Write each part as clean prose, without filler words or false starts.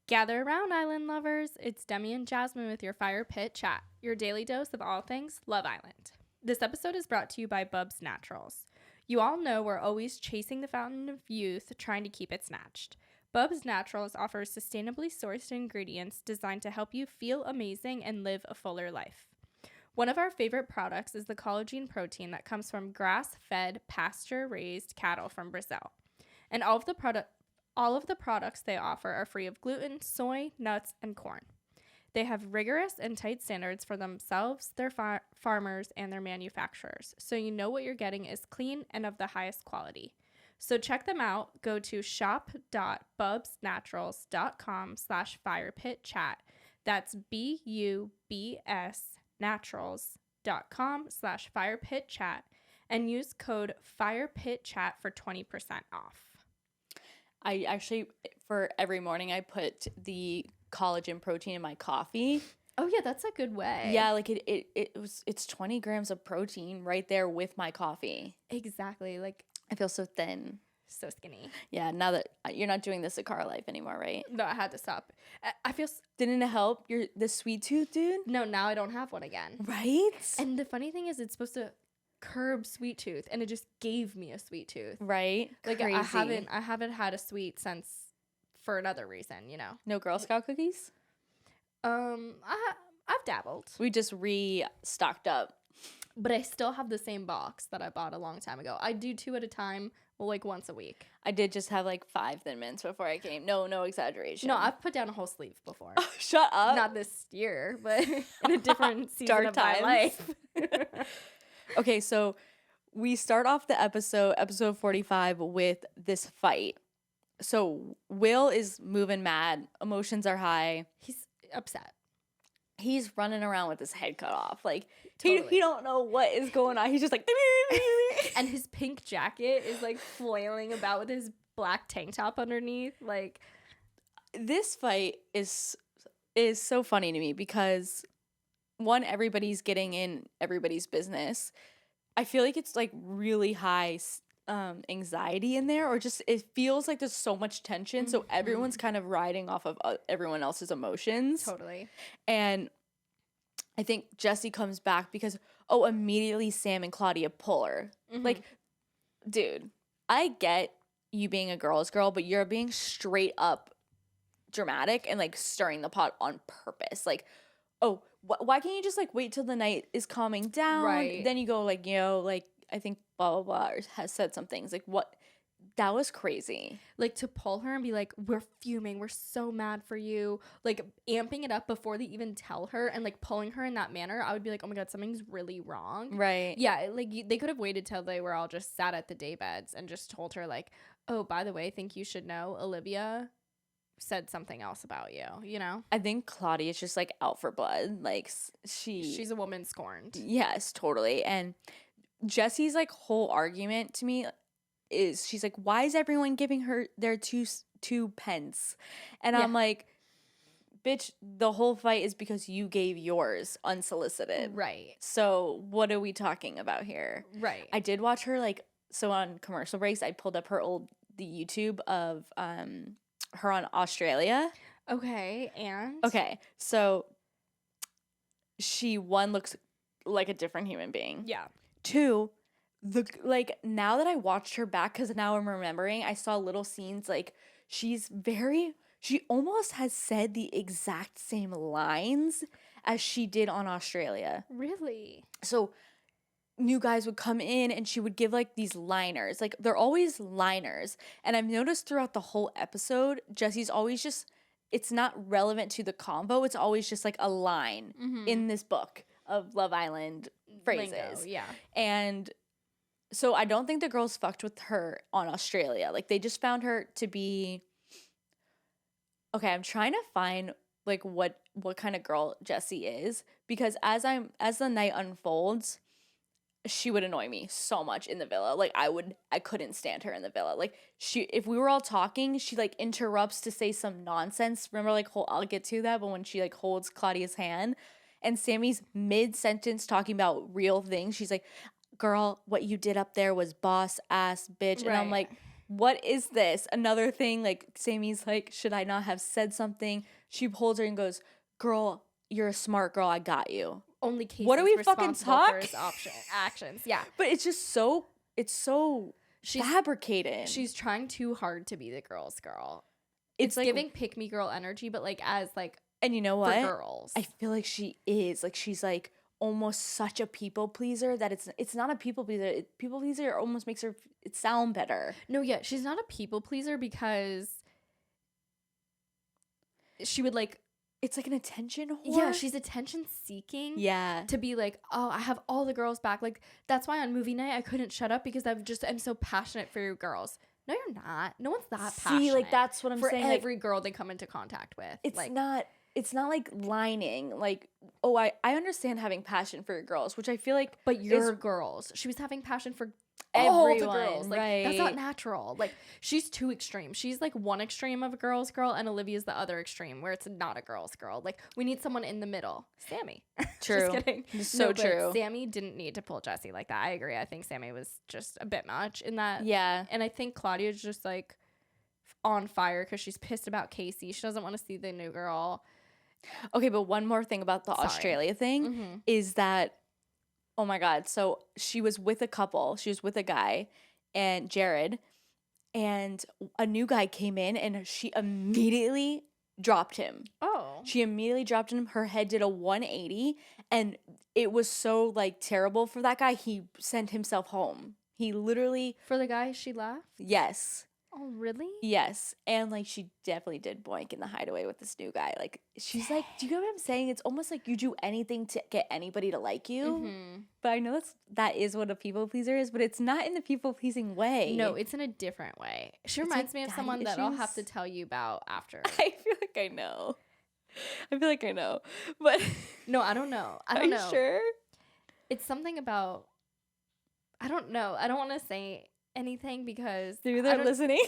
Gather around, island lovers. It's Demi and Jasmine with your Fire Pit Chat, your daily dose of all things Love Island. This episode is brought to you by Bubs Naturals. You all know we're always chasing the fountain of youth, trying to keep it snatched. Bubs Naturals offers sustainably sourced ingredients designed to help you feel amazing and live a fuller life. One of our favorite products is the collagen protein that comes from grass-fed, pasture-raised cattle from Brazil. And all of the products they offer are free of gluten, soy, nuts, and corn. They have rigorous and tight standards for themselves, their farmers, and their manufacturers, so you know what you're getting is clean and of the highest quality. So check them out. Go to shop.bubsnaturals.com/firepitchat. That's BUBS naturals.com/firepitchat and use code firepitchat for 20% off. I actually, for every morning, I put the collagen protein in my coffee. Oh yeah, that's a good way. Yeah, like it's 20 grams of protein right there with my coffee. Exactly. Like I feel so thin. So skinny. Yeah, now that you're not doing the Sakara life anymore, right? No, I had to stop. I feel... Didn't it help? You're the sweet tooth, dude? No, now I don't have one again. Right? And the funny thing is it's supposed to curb sweet tooth, and it just gave me a sweet tooth. Right? Like Crazy. I haven't had a sweet since for another reason, you know. No Girl Scout cookies? I've dabbled. We just restocked up. But I still have the same box that I bought a long time ago. I do 2 at a time, like once a week. I did just have like 5 Thin Mints before I came. No exaggeration. No, I've put down a whole sleeve before. Shut up. Not this year, but in a different season Dark of times. my life. Okay, so we start off the episode 45, with this fight. So Will is moving mad. Emotions are high. He's upset. He's running around with his head cut off. Like, Totally. he don't know what is going on. He's just like... And his pink jacket is like flailing about with his black tank top underneath. Like, this fight is so funny to me because, one, everybody's getting in everybody's business. I feel like it's like really high anxiety in there, or just it feels like there's so much tension. So everyone's kind of riding off of everyone else's emotions. totally. And I think Jessie comes back because, immediately Sam and Claudia pull her. Like, dude, I get you being a girl's girl, but you're being straight up dramatic and like stirring the pot on purpose. Like, why can't you just like wait till the night is calming down? Right. Then you go like, like I think blah blah blah, or has said some things. Like, what? That was crazy. Like, to pull her and be like, we're fuming, we're so mad for you, like amping it up before they even tell her, and like pulling her in that manner, I would be like, oh my god, something's really wrong. Right. Yeah, like they could have waited till they were all just sat at the daybeds and just told her like, oh, by the way, I think you should know Olivia said something else about you, you know? I think Claudia's just like out for blood. Like, She's a woman scorned. Yes, totally. And Jessie's like whole argument to me is, she's like, why is everyone giving her their two pence? And I'm like, bitch, the whole fight is because you gave yours unsolicited. Right. So what are we talking about here? Right. I did watch her, like, so on commercial breaks, I pulled up the YouTube of her on Australia. Okay, and? Okay, so she, one, looks like a different human being. Yeah. 2, now that I watched her back, because now I'm remembering, I saw little scenes, like, she almost has said the exact same lines as she did on Australia. Really? So new guys would come in and she would give like these liners. Like, they're always liners. And I've noticed throughout the whole episode, Jessie's always just, it's not relevant to the convo. It's always just like a line in this book of Love Island phrases. Lingo, yeah. And so I don't think the girls fucked with her on Australia. Like, they just found her to be... Okay, I'm trying to find like what kind of girl Jessie is, because as the night unfolds, she would annoy me so much in the villa. Like, I couldn't stand her in the villa. Like, if we were all talking, she like interrupts to say some nonsense. Remember, like, I'll get to that, but when she like holds Claudia's hand and Sammy's mid-sentence talking about real things, she's like, girl, what you did up there was boss ass bitch. And I'm like, what is this? Another thing, like, Sammy's like, should I not have said something? She holds her and goes, girl, you're a smart girl. I got you. Only Casey's What are we fucking responsible for talk? his actions. Yeah. But it's just so, it's so fabricated. She's trying too hard to be the girl's girl. It's like, giving pick me girl energy, but like as like, and you know what? For girls. I feel like she is. Like, she's like almost such a people pleaser that it's not a people pleaser. People pleaser almost makes her it sound better. No, yeah, she's not a people pleaser because she would like, it's like an attention whore. Yeah, she's attention seeking. Yeah. To be like, oh, I have all the girls back. Like, that's why on movie night I couldn't shut up because I'm so passionate for you girls. No, you're not. No one's that passionate. See, like, that's what I'm saying. For every girl they come into contact with. It's like, it's not like lining. Like, oh, I understand having passion for your girls, which I feel like. But your girls. She was having passion for everyone, all the girls. Like, right. That's not natural. Like, she's too extreme. She's like one extreme of a girl's girl, and Olivia's the other extreme where it's not a girl's girl. Like, we need someone in the middle. Sammy. True. Just kidding. So true. Sammy didn't need to pull Jessie like that. I agree. I think Sammy was just a bit much in that. Yeah. And I think Claudia's just like on fire because she's pissed about Casey. She doesn't want to see the new girl. Okay, but one more thing about the Australia thing is that, oh my God, so she was with a couple. She was with a guy, and Jared, and a new guy came in, and she immediately dropped him. Oh. She immediately dropped him. Her head did a 180, and it was so, like, terrible for that guy. He sent himself home. He literally... For the guy she left? Yes. Oh, really? Yes. And, like, she definitely did boink in the hideaway with this new guy. Like, she's like, do you know what I'm saying? It's almost like you do anything to get anybody to like you. Mm-hmm. But I know that is what a people pleaser is, but it's not in the people pleasing way. No, it's in a different way. She reminds me of someone that I'll have to tell you about after. I feel like I know. But no, I don't know. Are you sure? It's something about, I don't know. I don't want to say anything because maybe they're listening.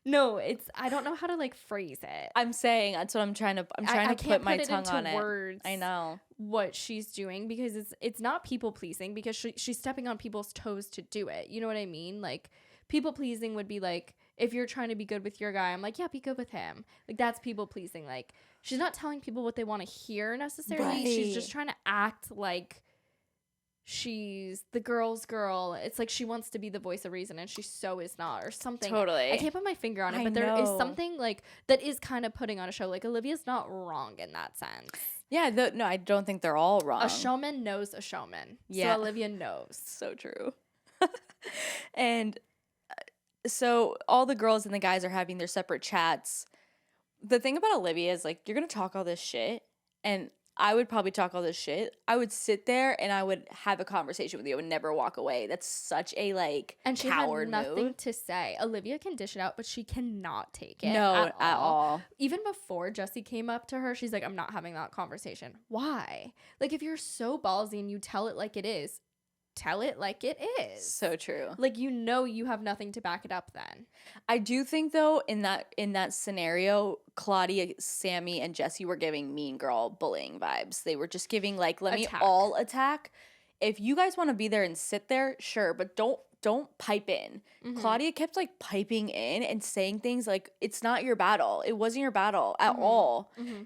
No, I don't know how to like phrase it. I'm saying that's what I'm trying to put my tongue on it. Words I know what she's doing because it's not people pleasing because she's stepping on people's toes to do it. You know what I mean? Like, people pleasing would be like, if you're trying to be good with your guy, I'm like, yeah, be good with him. Like, that's people pleasing. Like, she's not telling people what they want to hear necessarily. Right. She's just trying to act like she's the girl's girl. It's like she wants to be the voice of reason and she so is not, or something. Totally. I can't put my finger on it, but there is something like that is kind of putting on a show. Like, Olivia's not wrong in that sense. Yeah, no, I don't think they're all wrong. A showman knows a showman. Yeah. So Olivia knows. So true. And so all the girls and the guys are having their separate chats. The thing about Olivia is, like, you're going to talk all this shit, and I would probably talk all this shit. I would sit there and I would have a conversation with you and never walk away. That's such a, like, and she coward had nothing move. to say. Olivia can dish it out, but she cannot take it. No, at all. Even before Jessie came up to her, she's like, I'm not having that conversation. Why? Like, if you're so ballsy and you tell it like it is, tell it like it is. So true. Like, you have nothing to back it up then. I do think, though, in that scenario, Claudia, Sammy, and Jessie were giving mean girl bullying vibes. They were just giving, like, let me all attack. If you guys want to be there and sit there, sure, but don't pipe in. Mm-hmm. Claudia kept, like, piping in and saying things like, it's not your battle. It wasn't your battle at all. Mm-hmm.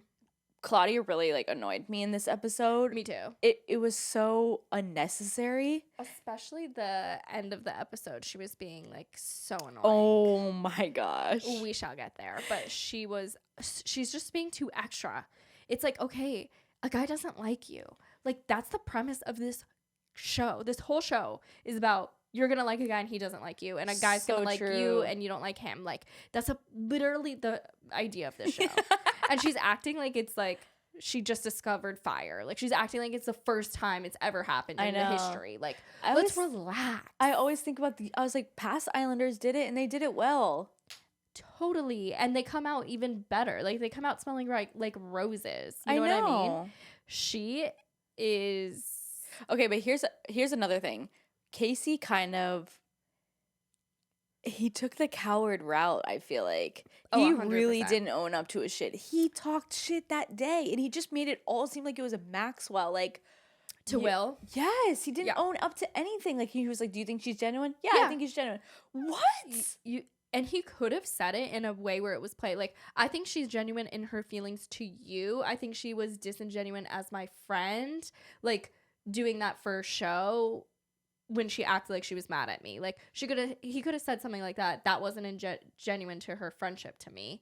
Claudia really, like, annoyed me in this episode. Me too. It was so unnecessary. Especially the end of the episode. She was being, like, so annoying. Oh, my gosh. We shall get there. But she's just being too extra. It's like, okay, a guy doesn't like you. Like, that's the premise of this show. This whole show is about you're going to like a guy and he doesn't like you. And a guy's going to like you and you don't like him. Like, that's literally the idea of this show. And she's acting like it's like she just discovered fire. Like, she's acting like it's the first time it's ever happened in the history. Like, let's relax. I always think about I was like, past Islanders did it and they did it well. Totally. And they come out even better. Like, they come out smelling like roses. You know what I mean? She is... Okay, but here's another thing. Casey kind of... He took the coward route, I feel like. He really didn't own up to his shit. He talked shit that day, and he just made it all seem like it was a Maxwell. Like, To Will? Yes, he didn't Yeah. own up to anything. Like, he was like, do you think she's genuine? Yeah, Yeah. I think he's genuine. What? And he could have said it in a way where it was played. Like, I think she's genuine in her feelings to you. I think she was disingenuine as my friend. Like, doing that for show when she acted like she was mad at me. Like, he could have said something like that. That wasn't genuine to her friendship to me.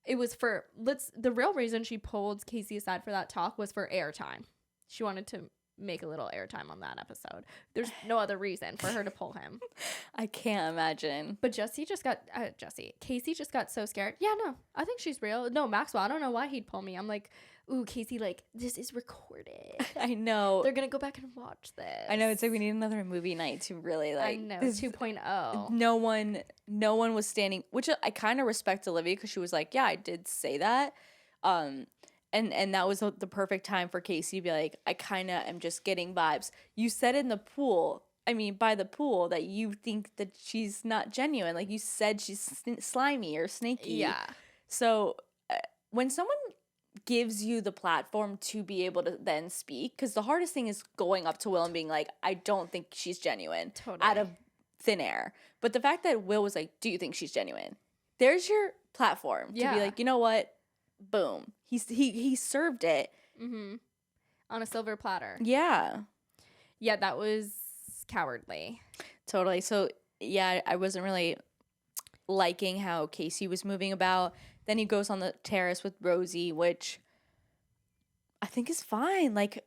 It was the real reason she pulled Casey aside for that talk was for airtime. She wanted to make a little airtime on that episode. There's no other reason for her to pull him. I can't imagine. But Casey just got so scared. Yeah, no, I think she's real. No, Maxwell, I don't know why he'd pull me. I'm like, ooh, Casey, like, this is recorded. I know. They're going to go back and watch this. I know. It's like we need another movie night to really, like. I know, 2.0. No one was standing, which I kind of respect Olivia because she was like, yeah, I did say that. And that was the perfect time for Casey to be like, I kind of am just getting vibes. You said in the pool, by the pool, that you think that she's not genuine. Like, you said she's slimy or snaky. Yeah. So when someone gives you the platform to be able to then speak, because the hardest thing is going up to Will and being like, I don't think she's genuine. Totally. Out of thin air. But the fact that Will was like, do you think she's genuine? There's your platform to be like, you know what? Boom. He served it. Mm-hmm. On a silver platter. Yeah. Yeah, that was cowardly. Totally. So, yeah, I wasn't really liking how Casey was moving about. Then he goes on the terrace with Rosie, which I think is fine. Like,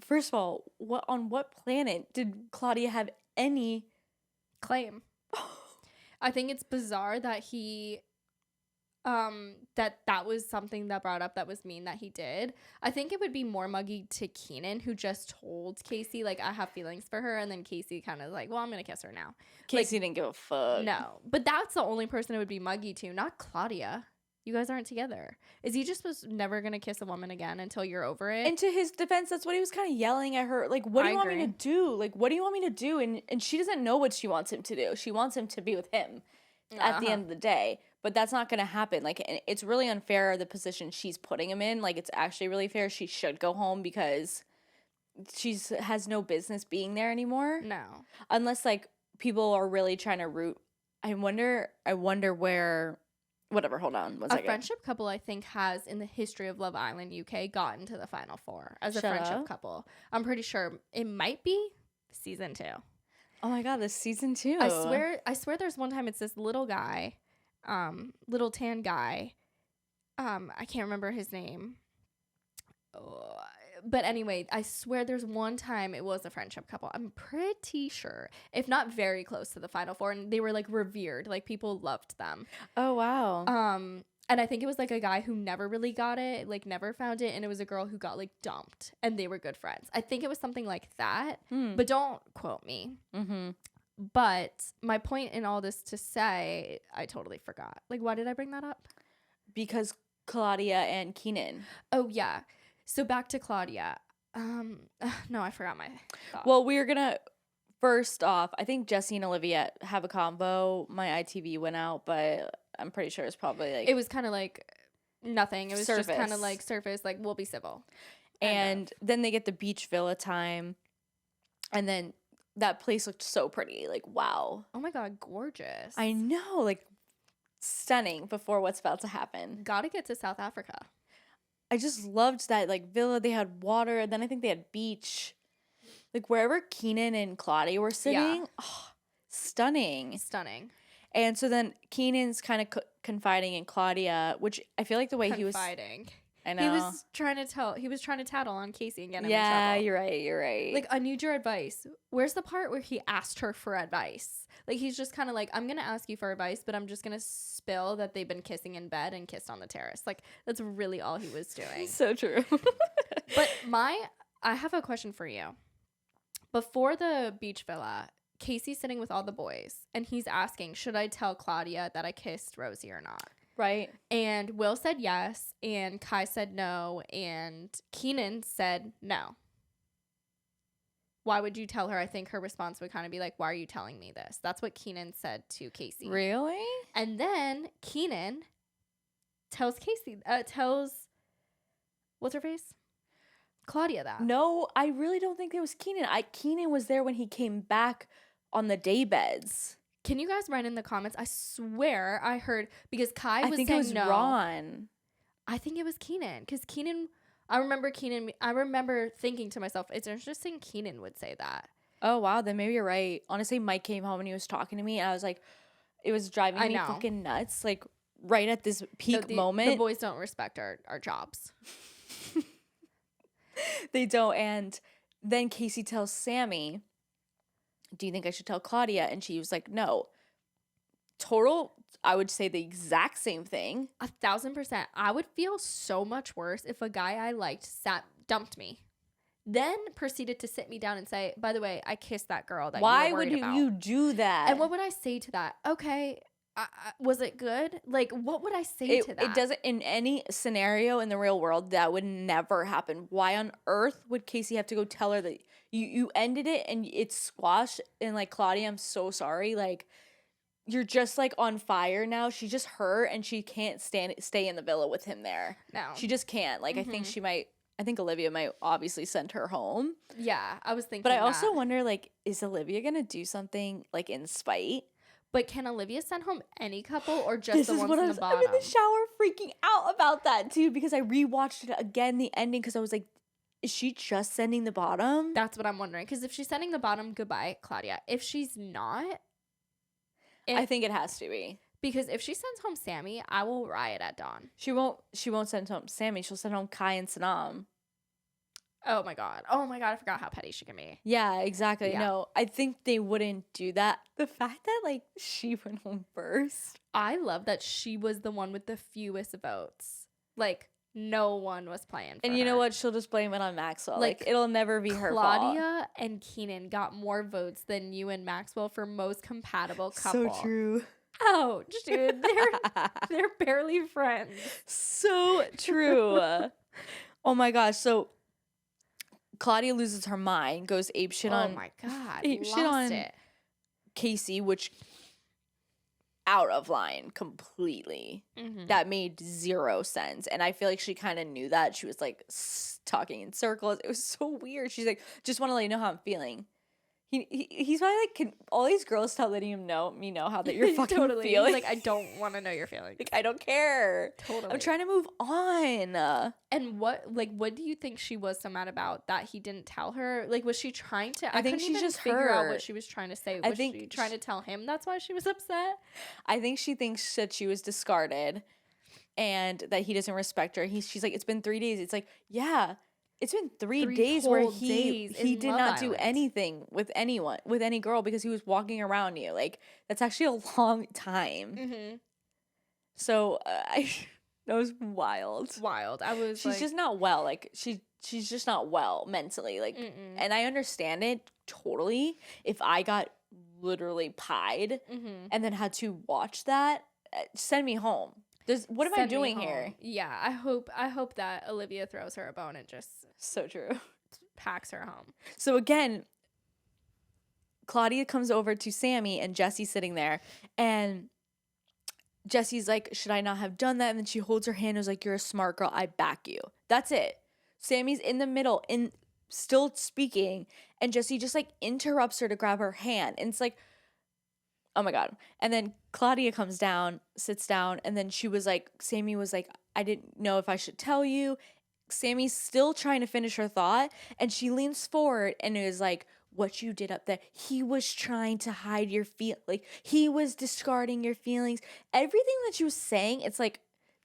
first of all, on what planet did Claudia have any claim? I think it's bizarre that he that was something that brought up that was mean that he did. I think it would be more muggy to Keenan, who just told Casey, like, I have feelings for her, and then Casey kind of like, well, I'm gonna kiss her now. Casey didn't give a fuck. No, but that's the only person it would be muggy to, not Claudia. You guys aren't together. Is he just was never gonna kiss a woman again until you're over it? And to his defense, that's what he was kind of yelling at her. Like, what do you want me to do? Like, what do you want me to do? And she doesn't know what she wants him to do. She wants him to be with him at the end of the day. But that's not going to happen. Like, it's really unfair, the position she's putting him in. Like, it's actually really fair. She should go home because has no business being there anymore. No. Unless, like, people are really trying to root. I wonder where... Whatever, hold on one second. A friendship couple, I think, has, in the history of Love Island UK, gotten to the Final Four as a friendship couple. I'm pretty sure it might be season 2. Oh, my God, this season 2. I swear there's one time it's this little guy... little tan guy. I can't remember his name. But anyway, I swear there's one time it was a friendship couple. I'm pretty sure, if not very close to the Final Four, and they were like revered, like people loved them. Oh, wow. And I think it was like a guy who never really got it, like never found it, and it was a girl who got like dumped, and they were good friends. I think it was something like that, but don't quote me. Mm-hmm. But my point in all this to say, I totally forgot. Like, why did I bring that up? Because Claudia and Keenan. Oh, yeah. So back to Claudia. No, I forgot my thought. Well, we're going to, first off, I think Jessie and Olivia have a combo. My ITV went out, but I'm pretty sure it's probably like... It was kind of like nothing. It was surface. Just kind of like surface, like, we'll be civil. And then they get the beach villa time. And then... That place looked so pretty. Like, wow. Oh, my God. Gorgeous. I know. Like, stunning before what's about to happen. Gotta get to South Africa. I just loved that, like, villa. They had water. And then I think they had beach. Like, wherever Keenan and Claudia were sitting. Oh, stunning. Stunning. And so then Keenan's kind of confiding in Claudia, which I feel like the way he was... Confiding. I know. He was trying to tattle on Casey and get him in trouble. Yeah, you're right. Like, I need your advice. Where's the part where he asked her for advice? Like, he's just kind of like, I'm going to ask you for advice, but I'm just going to spill that they've been kissing in bed and kissed on the terrace. Like, that's really all he was doing. So true. But I have a question for you. Before the beach villa, Casey's sitting with all the boys, and he's asking, should I tell Claudia that I kissed Rosie or not? Right. And Will said yes, and Kai said no, and Keenan said no. Why would you tell her? I think her response would kind of be like, why are you telling me this? That's what Keenan said to Casey. Really? And then Keenan tells Casey, what's her face? Claudia that. No, I really don't think it was Keenan. Keenan was there when he came back on the day beds. Can you guys write in the comments? I swear I heard, because Kai was I think saying it was no. Ron. I think it was Keenan, because Keenan, I remember thinking to myself, it's interesting Keenan would say that. Oh, wow. Then maybe you're right. Honestly, Mike came home and he was talking to me and I was like, it was driving me fucking nuts. Like, right at this peak moment. The boys don't respect our jobs. They don't. And then Casey tells Sammy, do you think I should tell Claudia? And she was like, no. Total, I would say the exact same thing. 1,000%. I would feel so much worse if a guy I liked dumped me, then proceeded to sit me down and say, by the way, I kissed that girl that Why you were worried about. Why would you do that? And what would I say to that? Okay, was it good? Like, what would I say to that? It doesn't, in any scenario in the real world, that would never happen. Why on earth would Casey have to go tell her that you ended it and it's squashed? And like, Claudia, I'm so sorry. Like, you're just like on fire now. She's just hurt and she can't stay in the villa with him there. No. She just can't. Like, I think Olivia might obviously send her home. Yeah, I was thinking But I also wonder, like, is Olivia going to do something, like, in spite? But can Olivia send home any couple or just the ones in the bottom? I'm in the shower freaking out about that, too, because I rewatched it again, the ending, because I was like, is she just sending the bottom? That's what I'm wondering. Because if she's sending the bottom, goodbye, Claudia. If she's not... I think it has to be. Because if she sends home Sammy, I will riot at dawn. She won't send home Sammy. She'll send home Kai and Sanam. Oh my god. I forgot how petty she can be. Yeah, exactly. Yeah. No, I think they wouldn't do that. The fact that, like, she went home first. I love that she was the one with the fewest votes. Like, no one was playing for And you her. know what? She'll just blame it on Maxwell. Like, it'll never be her fault. Claudia and Keenan got more votes than you and Maxwell for most compatible couple. So true. Ouch, dude. They're barely friends. So true. Oh my gosh. So Claudia loses her mind, goes apeshit on. Oh my god. Apeshit on it. Casey, which out of line completely. Mm-hmm. That made zero sense. And I feel like she kind of knew that. She was like talking in circles. It was so weird. She's like, just want to let you know how I'm feeling. He's probably like, can all these girls stop letting him know how that you're fucking totally. feeling? He's like, I don't want to know your feelings. Like, I don't care. Totally. I'm trying to move on. And what do you think she was so mad about that he didn't tell her? Like, was she trying to? I think couldn't she's even just figure out hurt. what she was trying to say. Was she trying to tell him that's why she was upset? I think she thinks that she was discarded and that he doesn't respect her. She's like, it's been 3 days. It's like, yeah. It's been 3 days where he did not do anything with anyone, with any girl, because he was walking around you. Like, that's actually a long time. Mm-hmm. So that was wild. Wild. I was. She's just not well. Like, she's just not well mentally. Like, and I understand it totally. If I got literally pied and then had to watch that, send me home. What am I doing here? Yeah, I hope that Olivia throws her a bone and just so true packs her home. So again, Claudia comes over to Sammy and Jessie's sitting there, and Jessie's like, should I not have done that? And then she holds her hand and is like, you're a smart girl, I back you. That's it. Sammy's in the middle still speaking, and Jessie just like interrupts her to grab her hand, and it's like, oh my God. And then Claudia comes down, sits down, and then Sammy was like, I didn't know if I should tell you. Sammy's still trying to finish her thought, and she leans forward and is like, what you did up there, he was trying to hide your like, he was discarding your feelings. Everything that she was saying, it's like,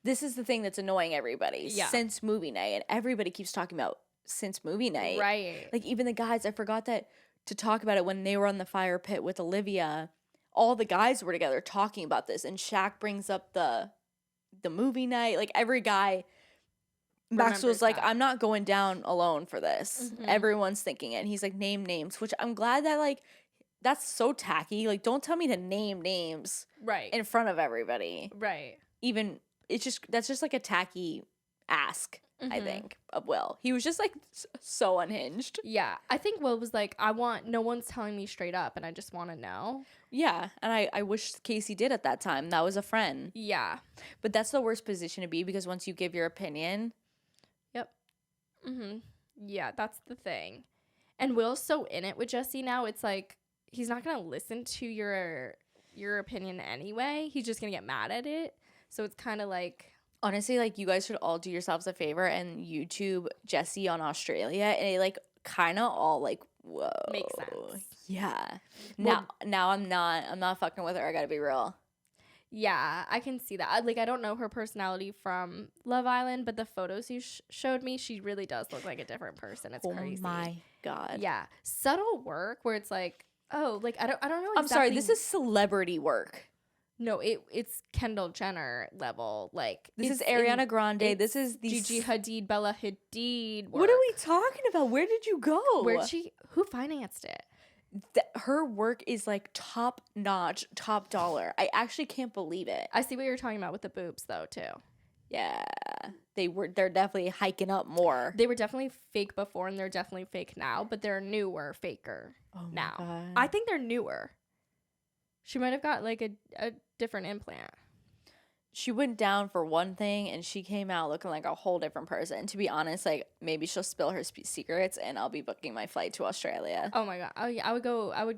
this is the thing that's annoying everybody since movie night, and everybody keeps talking about since movie night. Right. Like, even the guys, I forgot to talk about it when they were on the fire pit with Olivia. All the guys were together talking about this, and Shaq brings up the movie night. Like, every guy, Maxwell's like, I'm not going down alone for this. Mm-hmm. Everyone's thinking it. And he's like, name names, which I'm glad that, like, that's so tacky. Like, don't tell me to name names in front of everybody. Right. Even, that's just like a tacky ask. I think, of Will. He was just like so unhinged. Yeah. I think Will was like, no one's telling me straight up, and I just want to know. Yeah. And I wish Casey did at that time. That was a friend. Yeah. But that's the worst position to be, because once you give your opinion. Yep. Mm-hmm. Yeah, that's the thing. And Will's so in it with Jessie now. It's like he's not gonna listen to your opinion anyway. He's just gonna get mad at it. So it's kind of like, Honestly, like, you guys should all do yourselves a favor and YouTube Jessie on Australia, and it, like, kind of all, like, whoa. makes sense. Yeah. Well- Now I'm not fucking with her. I gotta be real. Yeah, I can see that. I don't know her personality from Love Island, but the photos you showed me, she really does look like a different person. It's crazy. Oh my God. Yeah, subtle work where it's like, oh, like I don't know. Exactly. I'm sorry. This is celebrity work. No, it's Kendall Jenner level. Like This is Ariana Grande. This is Gigi Hadid, Bella Hadid. Work. What are we talking about? Where did you go? Who financed it? Her work is like top notch, top dollar. I actually can't believe it. I see what you're talking about with the boobs though too. Yeah, they're definitely hiking up more. They were definitely fake before, and they're definitely fake now, but they're newer, faker now. God. I think they're newer. She might have got like a different implant. She went down for one thing, and she came out looking like a whole different person. To be honest, like, maybe she'll spill her secrets, and I'll be booking my flight to Australia. Oh my God! Oh yeah, I would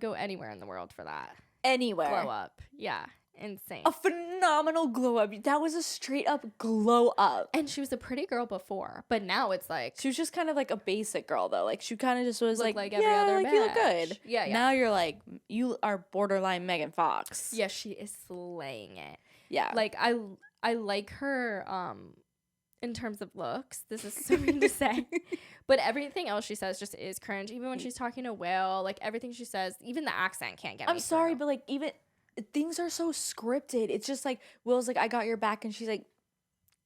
go anywhere in the world for that. Anywhere. Glow up, yeah, insane. A phenomenal glow up. That was a straight up glow up. And she was a pretty girl before, but now it's like She was just kind of like a basic girl, though. Like, she kind of just was Look like every yeah, other like, you look bitch. good. Yeah, yeah. Now you're like, you are borderline Megan Fox. yeah, she is slaying it. Yeah. Like I like her in terms of looks. This is so mean to say. But everything else she says just is cringe. Even when she's talking to Will, like everything she says, even the accent can't get me I'm sorry, through. but like, even things are so scripted. It's just like, Will's like, I got your back, and she's like,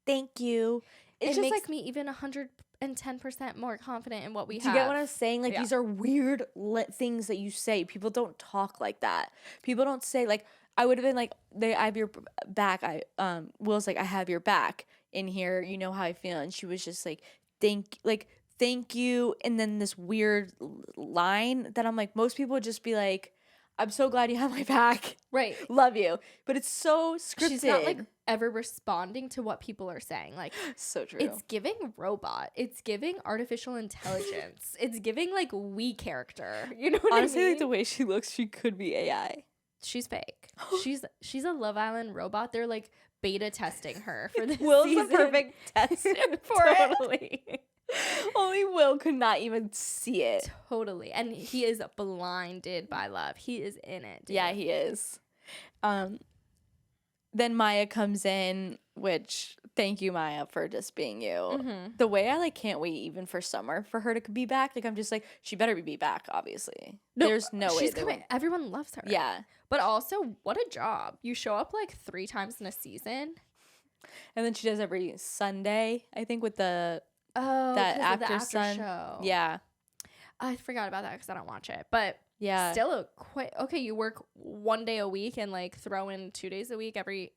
thank you. It's it just makes like, me even 110% more confident in what we do have. you get what I'm saying? Like, Yeah. these are weird things that you say. People don't talk like that. People don't say, like, I would have been like, I have your back. Will's like, I have your back in here. You know how I feel. And she was just like, thank you. And then this weird line that I'm like, most people would just be like, I'm so glad you have my back. Right. Love you. But it's so scripted. She's not like ever responding to what people are saying. Like, so true. it's giving robot. It's giving artificial intelligence. It's giving like we character. You know what Honestly, I mean? like, the way she looks, she could be AI. She's fake. she's a Love Island robot. They're like beta testing her for this Will's season. the perfect test for it. Totally. Only Will could not even see it. Totally. And he is blinded by love. He is in it. Dude. Yeah, he is. Then Maya comes in, which thank you, Maya, for just being you. Mm-hmm. The way I like can't wait even for summer for her to be back. Like, I'm just like, she better be back, obviously. There's no way. She's coming. Everyone loves her. Yeah. But also, what a job. You show up like 3 times in a season. And then she does every Sunday, I think, with that 'cause of the actor's after son. show. Yeah. I forgot about that because I don't watch it. But Yeah. still okay, you work 1 day a week and like throw in 2 days a week every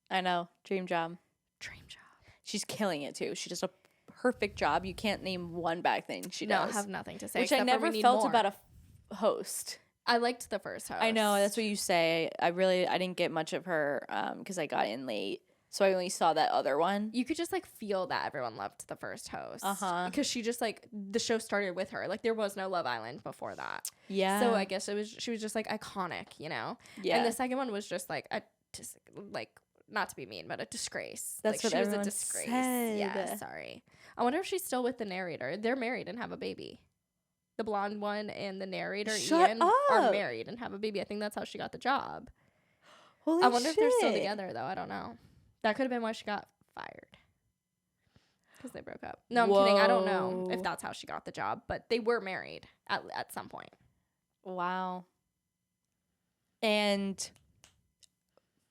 I know. Dream job. dream job. She's killing it too. She does a perfect job. You can't name one bad thing she No, I does. have nothing to say. Which I except for never we need felt more. about a host. I liked the first host. I know, that's what you say. I didn't get much of her because I got in late. So I only saw that other one. You could just like feel that everyone loved the first host. Uh-huh. Because she just like the show started with her. Like there was no Love Island before that. Yeah. So I guess she was just like iconic, you know? Yeah. And the second one was just like not to be mean, but a disgrace. That's like, what she was everyone a disgrace. said. Yeah, sorry. I wonder if she's still with the narrator. They're married and have a baby. The blonde one and the narrator, Shut Ian, up. are married and have a baby. I think that's how she got the job. Holy I wonder if they're still shit. together, though. I don't know. That could have been why she got fired. Because they broke up. No, I'm kidding. I don't know if Whoa. that's how she got the job. But they were married at some point. Wow. And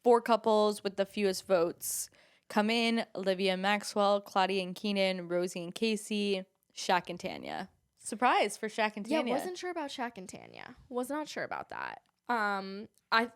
4 couples with the fewest votes come in: Olivia and Maxwell, Claudia and Keenan, Rosie and Casey, Shaq and Tanya. Surprise for Shaq and Tanya. Yeah, wasn't sure about Shaq and Tanya. Was not sure about that.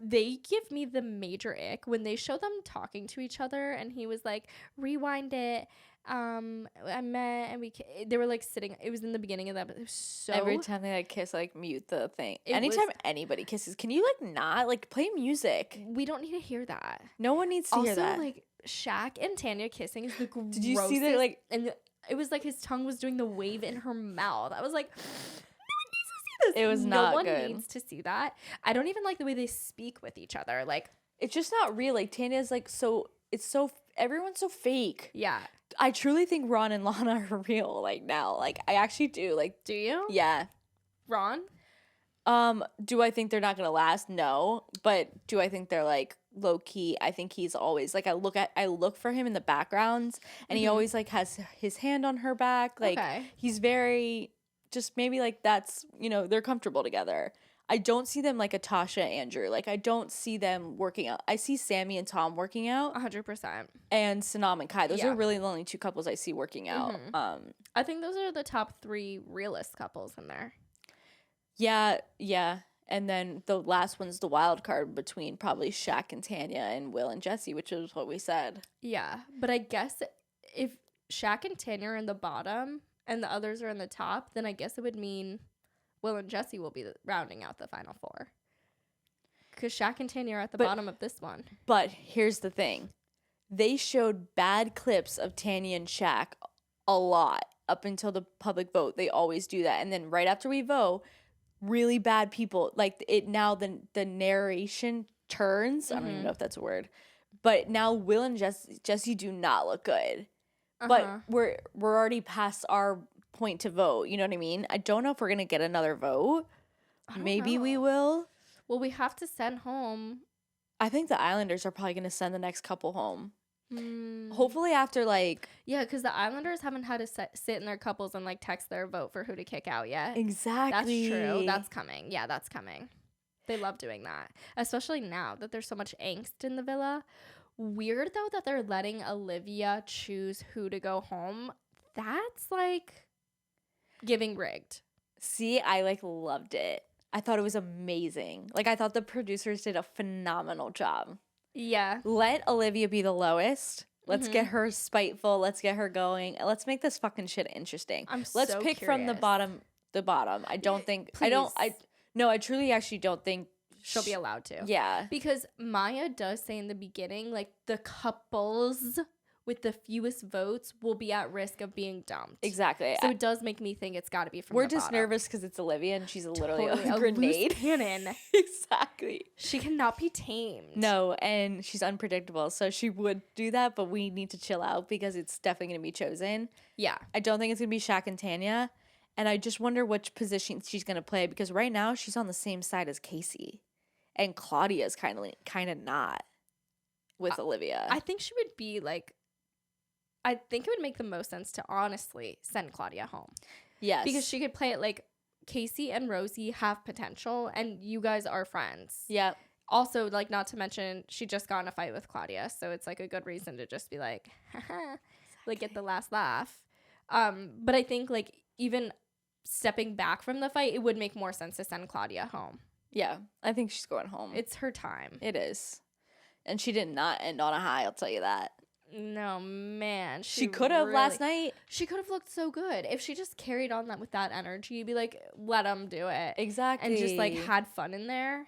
They give me the major ick when they show them talking to each other, and he was like, rewind it. I met and they were like sitting. It was in the beginning of that, but it was so. Every time they like kiss, like mute the thing. It Anytime was- anybody kisses, can you like not like play music? We don't need to hear that. No one needs to hear Also, that. like Shaq and Tanya kissing is the grossest. Did you see that, like- and it was like his tongue was doing the wave in her mouth. I was like, no one needs to see this. It was not good. No one needs to see that. I don't even like the way they speak with each other. Like, it's just not real. Like, Tanya's like everyone's so fake. yeah. I truly think Ron and Lana are real, like, now. Like, I actually do. Like, Do you? yeah. Ron? Do I think they're not gonna last? No. But do I think they're, like, low key? I think he's always, like, I look for him in the backgrounds, and he always, like, has his hand on her back. Like, he's very, just maybe, like, that's, you know, they're comfortable together. I don't see them like a Tasha and Andrew. Like, I don't see them working out. I see Sammy and Tom working out. 100%. And Sanam and Kai. Those are really the only two couples I see working out. I think those are the top 3 realist couples in there. Yeah. And then the last one's the wild card between probably Shaq and Tanya and Will and Jessie, which is what we said. Yeah. But I guess if Shaq and Tanya are in the bottom and the others are in the top, then I guess it would mean Will and Jessie will be rounding out the final 4. Because Shaq and Tanya are at the bottom of this one. But here's the thing. They showed bad clips of Tanya and Shaq a lot up until the public vote. They always do that. And then right after we vote, really bad people, like, it now the narration turns. I don't even know if that's a word. But now Will and Jessie do not look good. But we're already past our point to vote. You know what I mean? I don't know if we're going to get another vote. Maybe we will. Well, we have to send home. I think the Islanders are probably going to send the next couple home. Hopefully after, like... Yeah, because the Islanders haven't had to sit in their couples and, like, text their vote for who to kick out yet. Exactly. That's true. That's coming. Yeah, that's coming. They love doing that. Especially now that there's so much angst in the villa. Weird, though, that they're letting Olivia choose who to go home. That's, like, giving rigged. See, I, like, loved it. I thought it was amazing. Like, I thought the producers did a phenomenal job. Yeah. Let Olivia be the lowest. Let's get her spiteful. Let's get her going. Let's make this fucking shit interesting. Let's pick from the bottom. I don't think. I truly actually don't think she'll be allowed to. Yeah. Because Maya does say in the beginning, like, the couples with the fewest votes will be at risk of being dumped. Exactly. So it does make me think it's got to be from We're the just bottom. nervous because it's Olivia and she's literally a loose grenade. cannon. Exactly. She cannot be tamed. No, and she's unpredictable. So she would do that, but we need to chill out because it's definitely going to be chosen. Yeah. I don't think it's going to be Shaq and Tanya. And I just wonder which position she's going to play because right now she's on the same side as Casey. And Claudia's kind of not with Olivia. I think she would be like... I think it would make the most sense to honestly send Claudia home. Yes. Because she could play it like Casey and Rosie have potential and you guys are friends. Yeah. Also, like, not to mention, she just got in a fight with Claudia. So it's like a good reason to just be like, haha, like, get the last laugh. But I think, like, even stepping back from the fight, it would make more sense to send Claudia home. Yeah. I think she's going home. It's her time. It is. And she did not end on a high, I'll tell you that. No, man. She could have last night. She could have looked so good. If she just carried on that with that energy, you'd be like, let them do it. Exactly. And just, like, had fun in there.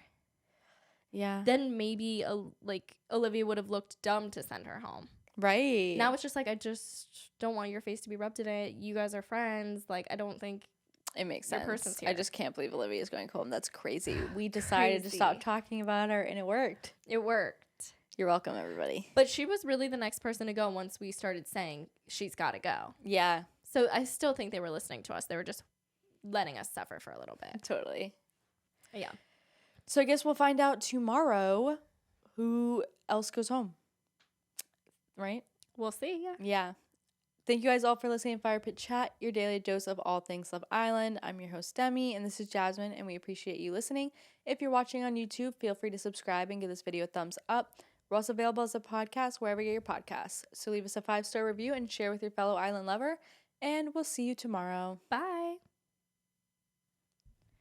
Yeah. Then maybe, like, Olivia would have looked dumb to send her home. Right. Now it's just like, I just don't want your face to be rubbed in it. You guys are friends. Like, I don't think it makes sense. Person's here. I just can't believe Olivia is going home. That's crazy. We decided to stop talking about her, and it worked. It worked. You're welcome, everybody. But she was really the next person to go once we started saying she's got to go. Yeah. So I still think they were listening to us. They were just letting us suffer for a little bit. Totally. Yeah. So I guess we'll find out tomorrow who else goes home. Right? We'll see. Yeah. Yeah. Thank you guys all for listening to Fire Pit Chat, your daily dose of all things Love Island. I'm your host, Demi, and this is Jasmine, and we appreciate you listening. If you're watching on YouTube, feel free to subscribe and give this video a thumbs up. We're also available as a podcast wherever you get your podcasts. So leave us a 5-star review and share with your fellow island lover, and we'll see you tomorrow. Bye.